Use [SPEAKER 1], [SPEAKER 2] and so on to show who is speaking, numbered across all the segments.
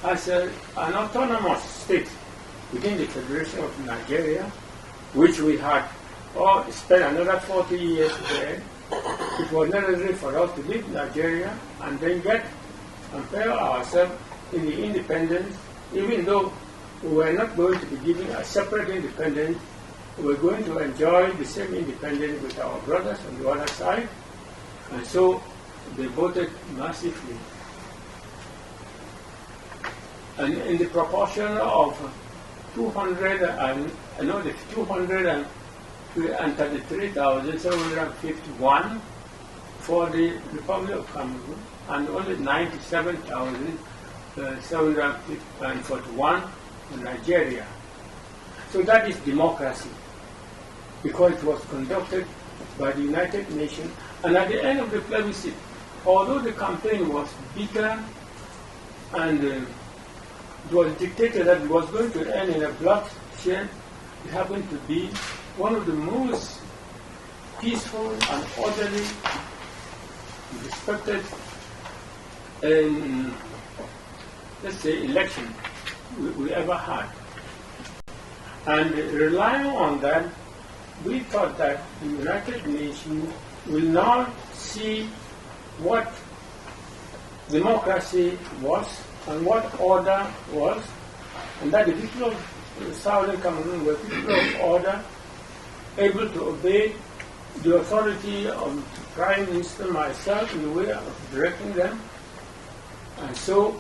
[SPEAKER 1] as an autonomous state within the Federation of Nigeria, which we had spent another 40 years there. It was necessary for us to leave Nigeria and then compare ourselves in the independence, even though we were not going to be given a separate independence. We were going to enjoy the same independence with our brothers on the other side, and so they voted massively. And in the proportion of 233,751 for the Republic of Cameroon and only 97,741 for Nigeria. So that is democracy, because it was conducted by the United Nations. And at the end of the plebiscite, although the campaign was bitter and it was dictated that it was going to end in a bloodshed, it happened to be one of the most peaceful and orderly, respected, let's say, election we ever had. And relying on that, we thought that the United Nations will now see what democracy was and what order was, and that the people of Southern Cameroon were people of order, able to obey the authority of the Prime Minister, myself, in the way of directing them. And so,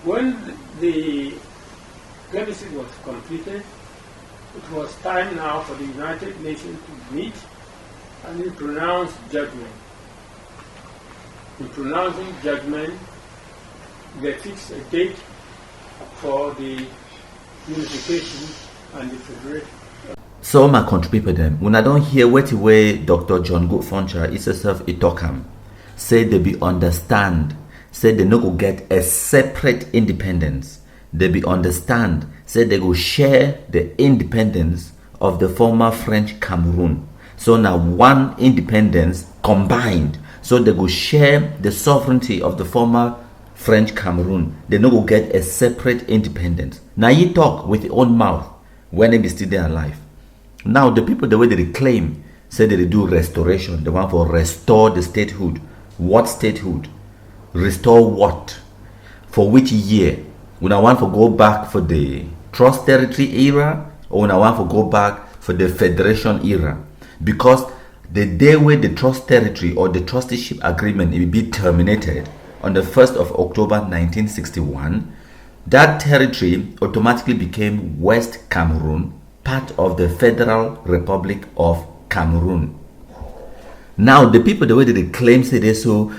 [SPEAKER 1] when the plebiscite was completed, it was time now for the United Nations to meet and pronounce judgment. In pronouncing judgment, they fixed a date for the unification and the federation.
[SPEAKER 2] So my country people them, when I don't hear what way Dr. John Good Foncha is herself a talkam, say they be understand, say they no go get a separate independence. They be understand, say they go share the independence of the former French Cameroon. So now one independence combined. So they go share the sovereignty of the former French Cameroon. They no go get a separate independence. Now you talk with your own mouth when they be still there alive. Now the people, the way they claim, say they do restoration. They want to restore the statehood. What statehood? Restore what? For which year? When I want to go back for the trust territory era, or when I want to go back for the federation era? Because the day when the trust territory or the trusteeship agreement will be terminated on the 1st of October 1961, that territory automatically became West Cameroon, part of the Federal Republic of Cameroon. Now, the people, the way they claim say they so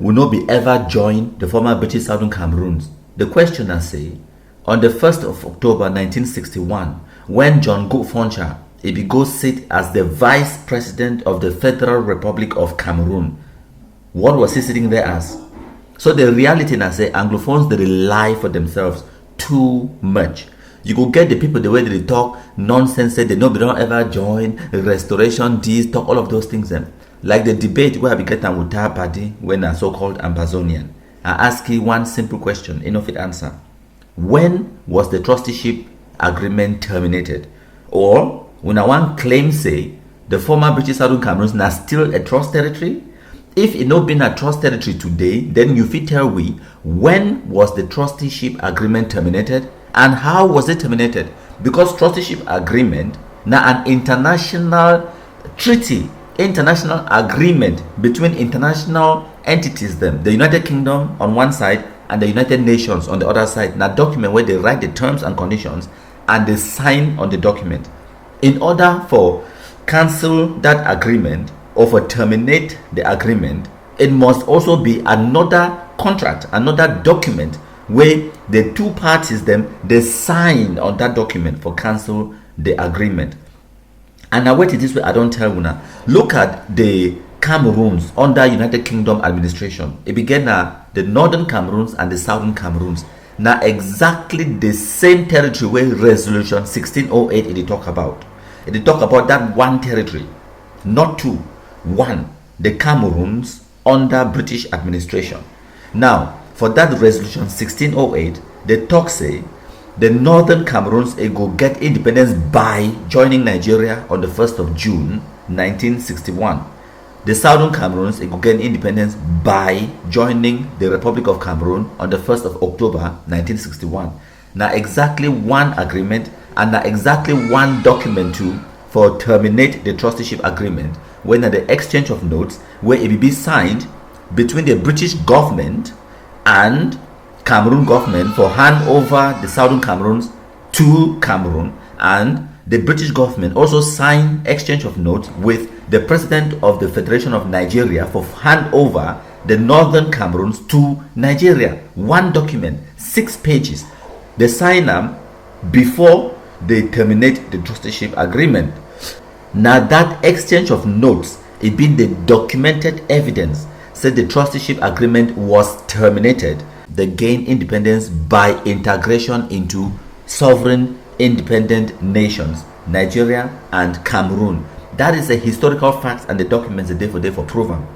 [SPEAKER 2] will not be ever join the former British Southern Cameroons. The questioner say, on the 1st of October 1961, when John Good Foncha he go sit as the Vice President of the Federal Republic of Cameroon, what was he sitting there as? So the reality now say Anglophones they rely for themselves too much. You go get the people the way they talk nonsense, say they don't ever join restoration, this talk all of those things then. Like the debate where we get with Tar Party when a so-called Ambazonian. I ask you one simple question, enough it answer. When was the trusteeship agreement terminated? Or when I want claim say the former British Southern Cameroons are still a trust territory? If it not been a trust territory today, then you fit tell we when was the trusteeship agreement terminated and how was it terminated? Because trusteeship agreement now an international treaty, international agreement between international entities them, the United Kingdom on one side and the United Nations on the other side. Now document where they write the terms and conditions and they sign on the document. In order for cancel that agreement or for terminate the agreement, it must also be another contract, another document where the two parties them they sign on that document for cancel the agreement. And now wait it this way, I don't tell you now. Look at the Cameroons under United Kingdom administration. It began the Northern Cameroons and the Southern Cameroons. Now exactly the same territory where Resolution 1608 it talk about. It talk about that one territory, not two, one. The Cameroons under British administration. Now for that resolution 1608, they talk say the northern Cameroons go get independence by joining Nigeria on the 1st of June 1961. The southern Cameroons go get independence by joining the Republic of Cameroon on the 1st of October 1961. Now exactly one agreement and now exactly one document too for terminate the trusteeship agreement when the exchange of notes where it will be signed between the British government and Cameroon government for hand over the southern Cameroons to Cameroon, and the British government also signed exchange of notes with the president of the Federation of Nigeria for hand over the northern Cameroons to Nigeria. One document, 6 pages. They sign them before they terminate the trusteeship agreement. Now that exchange of notes, it being the documented evidence, said the trusteeship agreement was terminated. They gained independence by integration into sovereign independent nations, Nigeria and Cameroon. That is a historical fact, and the documents are day for proven.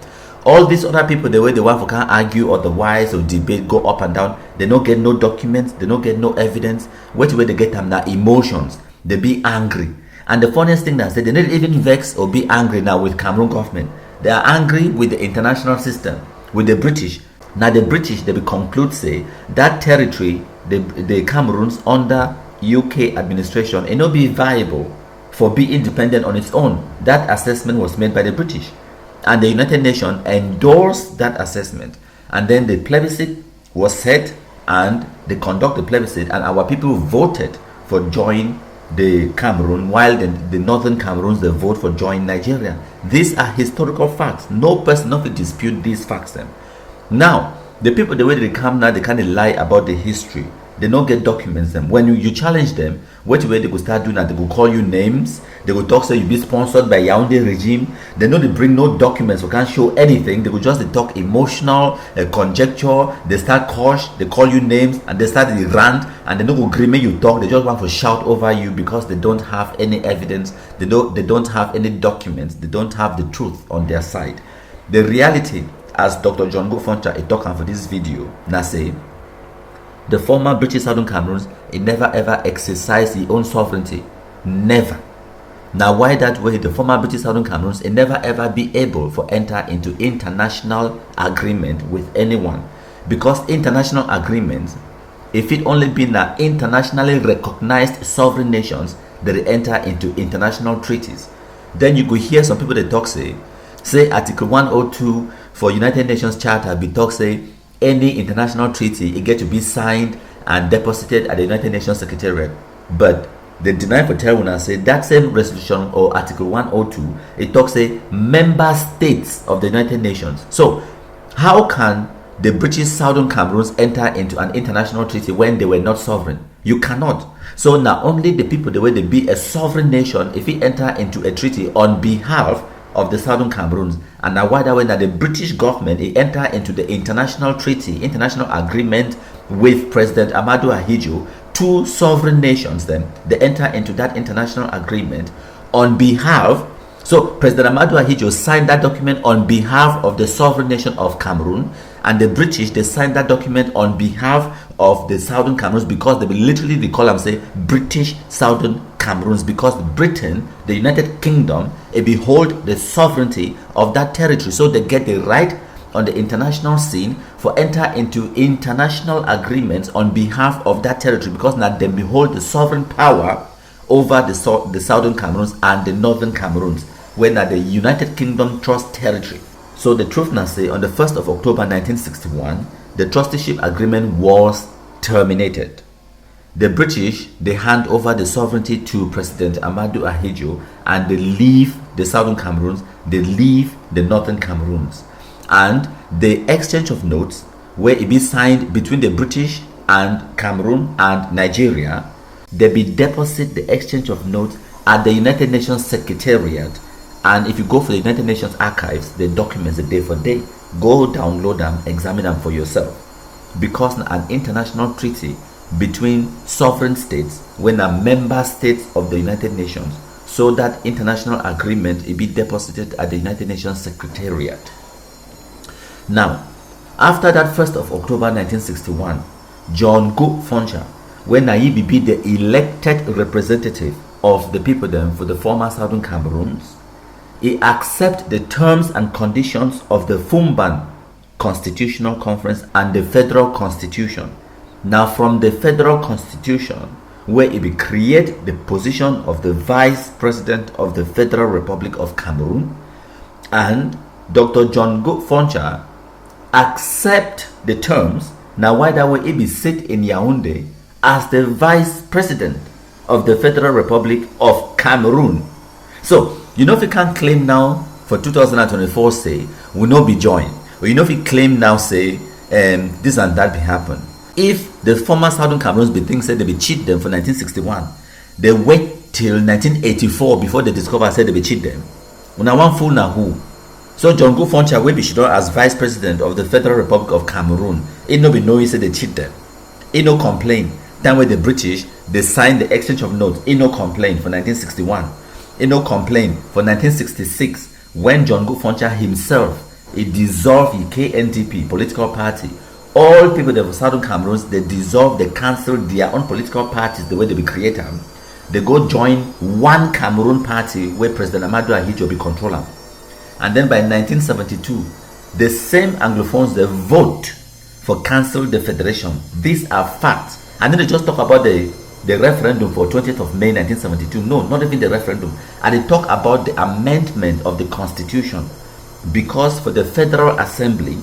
[SPEAKER 2] All these other people, the way they want to can't argue otherwise or debate, go up and down, they don't get no documents, they don't get no evidence. Which way they get them? Now emotions. They be angry. And the funniest thing that they don't even vex or be angry now with Cameroon government. They are angry with the international system, with the British. Now the British, they will conclude say that territory, the Cameroons under UK administration, it not be viable for be independent on its own. That assessment was made by the British, and the United Nations endorsed that assessment. And then the plebiscite was set, and they conduct the plebiscite, and our people voted for joining the Cameroon, while the northern Cameroons they vote for joining Nigeria. These are historical facts. No person of dispute these facts. Then now the people, the way they come now, they kind of lie about the history. They don't get documents them. When you challenge them, what way they go start doing that? They go call you names. They go talk say you be sponsored by Yaoundé regime. They know they bring no documents. We can't show anything. They go just they talk emotional conjecture. They start curse. They call you names and they start the rant, and they don't agree make you talk. They just want to shout over you because they don't have any evidence. They don't have any documents. They don't have the truth on their side. The reality, as Dr. John Gofoncha is talking for this video, now say the former British Southern Cameroons, it never ever exercised its own sovereignty. Never. Now why that way? The former British Southern Cameroons, it never ever be able to enter into international agreement with anyone, because international agreements, if it only been that internationally recognized sovereign nations that they enter into international treaties. Then you could hear some people that talk say Article 102 for United Nations Charter be talk say any international treaty it get to be signed and deposited at the United Nations Secretariat. But they deny for tell and say that same resolution or Article 102 it talks say member states of the United Nations. So how can the British Southern Cameroons enter into an international treaty when they were not sovereign? You cannot. So not only the people, the way they be a sovereign nation, if we enter into a treaty on behalf of the Southern Cameroons, and now why that way that the British government it enter into the international treaty, international agreement with President Amadou Ahidjo, two sovereign nations, then they enter into that international agreement on behalf. So President Amadou Ahidjo signed that document on behalf of the sovereign nation of Cameroon, and the British they signed that document on behalf of the Southern Cameroons, because they will literally they call them say British Southern Cameroons, because Britain, the United Kingdom, it behold the sovereignty of that territory, so they get the right on the international scene for enter into international agreements on behalf of that territory, because now they behold the sovereign power over the Southern Cameroons and the Northern Cameroons, when now the United Kingdom trust territory. So the truth now say on the 1st of October 1961, the trusteeship agreement was terminated. The British, they hand over the sovereignty to President Amadou Ahidjo, and they leave the Southern Cameroons, they leave the Northern Cameroons. And the exchange of notes, where it be signed between the British and Cameroon and Nigeria, they be deposit the exchange of notes at the United Nations Secretariat. And if you go for the United Nations archives, the documents are day for day. Go download them, examine them for yourself. Because an international treaty between sovereign states, when a member states of the United Nations, so that international agreement it be deposited at the United Nations Secretariat. Now, After that 1st of October 1961, John Go Foncha, when Naibi be the elected representative of the people then for the former Southern Cameroons, he accept the terms and conditions of the Fumban Constitutional Conference and the Federal Constitution. Now from the Federal Constitution, where it will create the position of the Vice President of the Federal Republic of Cameroon, and Dr. John Go Foncha accept the terms. Now why that way he be sit in Yaoundé as the Vice President of the Federal Republic of Cameroon. So you know if you can't claim now for 2024 say will not be joined, or you know if you claim now say this and that be happen. If the former Southern Cameroons be think said they be cheat them for 1961, they wait till 1984 before they discover said they be cheat them. When I want fool now who? So John Go Foncha will be should as Vice President of the Federal Republic of Cameroon. It no be know he said they cheat them. He no complain. Time where the British they signed the exchange of notes. He no complain for 1961. He no complain for 1966 when John Go Foncha himself he dissolved the KNTP political party. All people that were Southern Cameroons they dissolved, they cancelled their own political parties the way they be created. They go join one Cameroon party where President Amadou Ahidjo be controller. And then by 1972, the same Anglophones they vote for cancel the federation. These are facts. And then they just talk about the referendum for 20th of May 1972. No, not even the referendum. And they talk about the amendment of the constitution. Because for the Federal Assembly,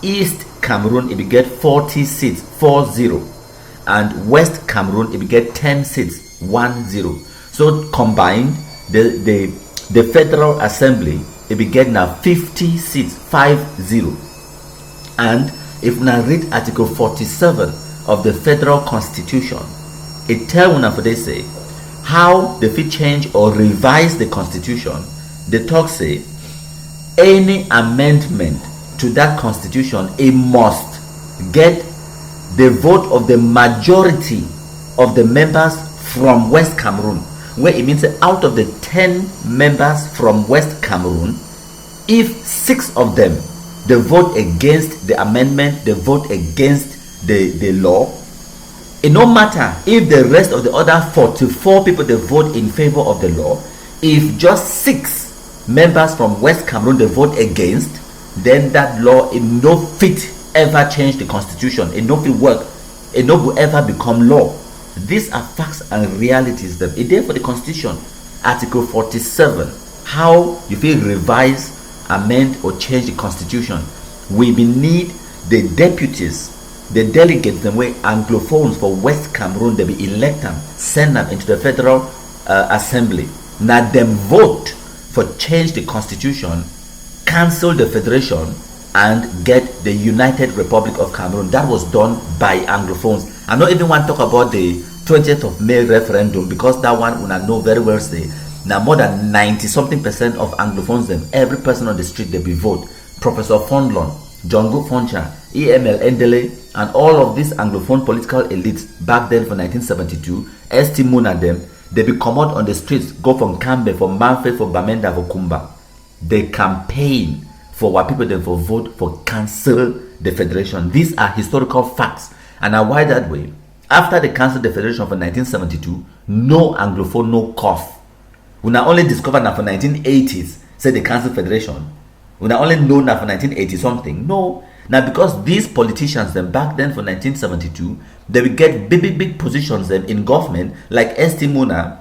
[SPEAKER 2] East Cameroon it will get 40 seats, 40. And West Cameroon it will get 10 seats, 10. So combined, the Federal Assembly it will get now 50 seats, 50. And if now read Article 47 of the Federal Constitution, it tells una for they say how they fit change or revise the Constitution. The talk say any amendment to that Constitution it must get the vote of the majority of the members from West Cameroon, where it means that out of the 10 members from West Cameroon, if 6 of them they vote against the amendment, they vote against the law, it no matter if the rest of the other 44 people they vote in favor of the law, if just 6 members from West Cameroon they vote against, then that law it no fit ever change the constitution, it no fit work, it no will ever become law. These are facts and realities them. It there for the constitution, Article 47, how you feel revise, amend or change the constitution. We will need the deputies, the delegates them way Anglophones for West Cameroon, they be elect them, send them into the Federal Assembly. Now them vote for change the constitution, cancel the federation and get the United Republic of Cameroon. That was done by Anglophones. I don't even want to talk about the 20th of May referendum because that one I know very well say now more than 90-something% of Anglophones them, every person on the street they be vote. Professor Fondlon, John Go Foncha, EML Endele, and all of these Anglophone political elites back then for 1972, ST Muna them, they be come out on the streets, go from Kambe, for Manfred, for Bamenda, for Kumba. They campaign for what people then for vote for cancel the federation. These are historical facts. And now why that way? After they cancelled the federation for 1972, no Anglophone, no cough. We now only discovered now for 1980s, say they cancelled federation. We now only know now for 1980 something. No. Now because these politicians then back then for 1972, they will get big positions then in government like ST Muna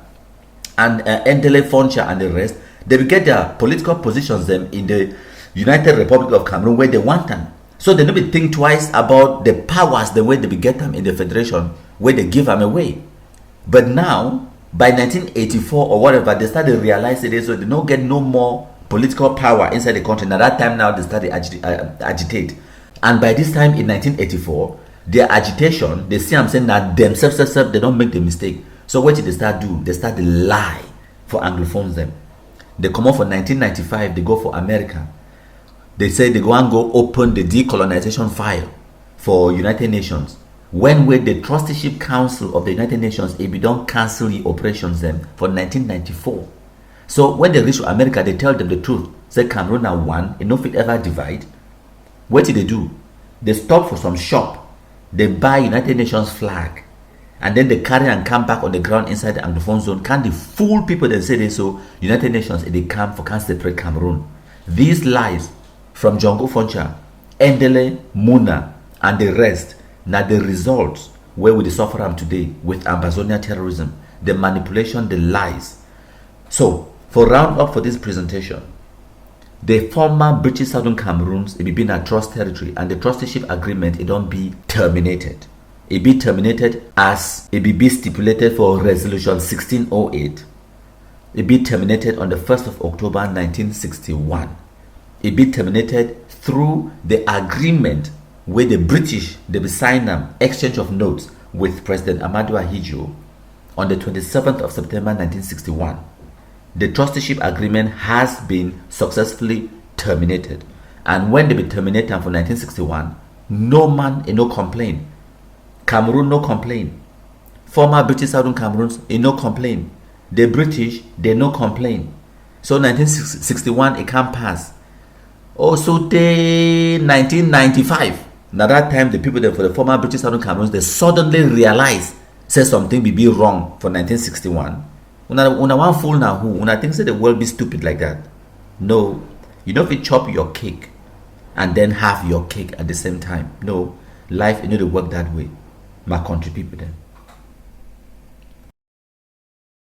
[SPEAKER 2] and Endele Foncha and the rest. They will get their political positions then in the United Republic of Cameroon where they want them. So they don't be think twice about the powers the way they be get them in the federation where they give them away. But now by 1984 or whatever, they started realizing it, so they don't get no more political power inside the country. Now that time now they started agitate. And by this time in 1984, their agitation, they see I'm saying that themselves, they don't make the mistake. So what did they start do? They start to lie for Anglophones them. They come out for 1995, they go for America. They say they go and go open the decolonization file for United Nations. When with the Trusteeship Council of the United Nations, it be done cancel the operations them for 1994. So when they reach America, they tell them the truth. Say Cameroon are one, and no fit ever divide. What did they do? They stop for some shop. They buy United Nations flag. And then they carry and come back on the ground inside the Anglophone zone. Can they fool people that say they so United Nations they come for can separate Cameroon? These lies from Django Foncha, Endele, Muna, and the rest, now the results where we suffer them today with Ambazonia terrorism, the manipulation, the lies. So, for round up for this presentation, the former British Southern Cameroons, it be been a trust territory, and the trusteeship agreement, it don't be terminated. It be terminated as it be stipulated for Resolution 1608. It be terminated on the 1st of October 1961. It be terminated through the agreement where the British, they be sign them exchange of notes with President Amadou Ahidjo on the 27th of September 1961. The trusteeship agreement has been successfully terminated. And when they be terminated for 1961, no man no complain. Cameroon no complain. Former British Southern Cameroons no complain. The British they no complain. So 1961 it can't pass. Also the 1995. Now that time the people there for the former British Southern Cameroons they suddenly realize say something be wrong for 1961. Una one fool now who una think say the world be stupid like that. No, you don't fit chop your cake and then have your cake at the same time. No, life you need to work that way. My country people then.